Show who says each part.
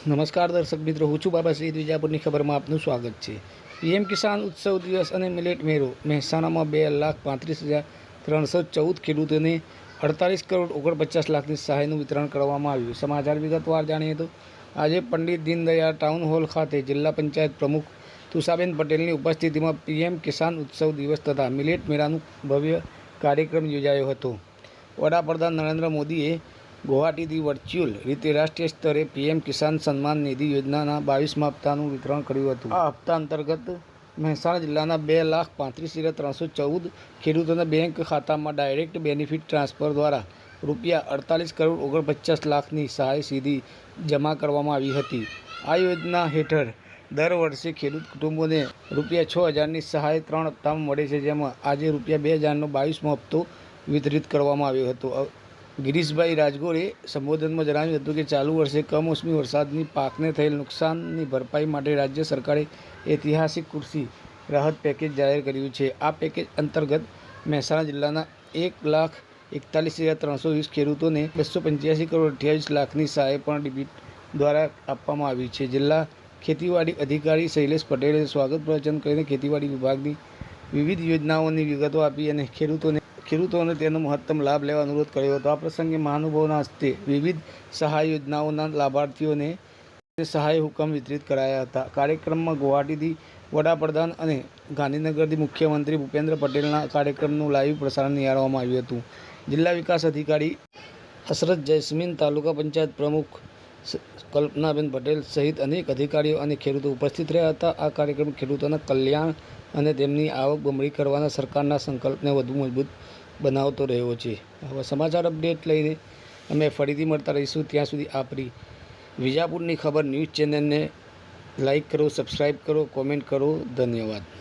Speaker 1: નમસ્કાર દર્શક મિત્રો, હું છું બાબા સઈદ. વિજાપુરની ખબરમાં આપનું સ્વાગત છે. પીએમ કિસાન ઉત્સવ દિવસ અને મિલેટ મેળો. મહેસાણામાં 2,35,314 ખેડૂતોને 48 કરોડ 49 લાખની સહાયનું વિતરણ કરવામાં આવ્યું. સમાચાર વિગતવાર જાણીએ તો આજે પંડિત દીનદયાળ ટાઉન હોલ ખાતે જિલ્લા પંચાયત પ્રમુખ તુષાબેન પટેલની ઉપસ્થિતિમાં પીએમ કિસાન ઉત્સવ દિવસ તથા મિલેટ મેળાનું ભવ્ય કાર્યક્રમ યોજાયો હતો. વડાપ્રધાન નરેન્દ્ર મોદીએ ગુવાહાટીથી વર્ચ્યુઅલ રીતે રાષ્ટ્રીય સ્તરે પીએમ કિસાન સન્માન નિધિ યોજનાના 22મા હપ્તાનું વિતરણ કર્યું હતું. આ હપ્તા અંતર્ગત મહેસાણા જિલ્લાના 2,35,314 ખેડૂતોના બેંક ખાતામાં ડાયરેક્ટ બેનિફિટ ટ્રાન્સફર દ્વારા રૂપિયા 48 કરોડ 49 લાખની સહાય સીધી જમા કરવામાં આવી હતી. આ યોજના હેઠળ દર વર્ષે ખેડૂત કુટુંબોને રૂપિયા 6,000ની સહાય 3 હપ્તામાં મળે છે, જેમાં આજે રૂપિયા 2,000નો 22મો હપ્તો વિતરિત કરવામાં આવ્યો હતો. ગિરીશભાઈ રાજગોરે સંબોધનમાં જણાવ્યું હતું કે ચાલુ વર્ષે કમોસમી વરસાદની પાકને થયેલ નુકસાનની ભરપાઈ માટે રાજ્ય સરકારે ઐતિહાસિક કૃષિ રાહત પેકેજ જાહેર કર્યું છે. આ પેકેજ અંતર્ગત મહેસાણા જિલ્લાના 1,41,320 ખેડૂતોને 285 કરોડ 28 લાખની સહાય પણ ડીબીટી દ્વારા આપવામાં આવી છે. જિલ્લા ખેતીવાડી અધિકારી શૈલેષ પટેલે સ્વાગત પ્રવચન કરીને ખેતીવાડી વિભાગની વિવિધ યોજનાઓની વિગતો આપી અને ખેડૂતોને તેનો મહત્તમ લાભ લેવા અનુરોધ કર્યો હતો. આ પ્રસંગે મહાનુભાવોના હસ્તે વિવિધ સહાય યોજનાઓના લાભાર્થીઓને સહાય હુકમ વિતરિત કરાયા હતા. કાર્યક્રમમાં ગુવાહાટીથી વડાપ્રધાન અને ગાંધીનગરથી મુખ્યમંત્રી ભૂપેન્દ્ર પટેલના કાર્યક્રમનું લાઈવ પ્રસારણ નિહાળવામાં આવ્યું હતું. જિલ્લા વિકાસ અધિકારી હસરત જૈસ્મીન, તાલુકા પંચાયત પ્રમુખ કલ્પનાબેન પટેલ સહિત અનેક અધિકારીઓ અને ખેડૂતો ઉપસ્થિત રહ્યા હતા. આ કાર્યક્રમ ખેડૂતોના કલ્યાણ અને તેમની આવક બમણી કરવાના સરકારના સંકલ્પને વધુ મજબૂત બનાવતો રહ્યો છે. હવે સમાચાર અપડેટ લઈને અમે ફરીથી મળતા રહીશું. ત્યાં સુધી આપણી વિજાપુરની ખબર ન્યૂઝ ચેનલને લાઈક કરો, સબસ્ક્રાઈબ કરો, કોમેન્ટ કરો. ધન્યવાદ.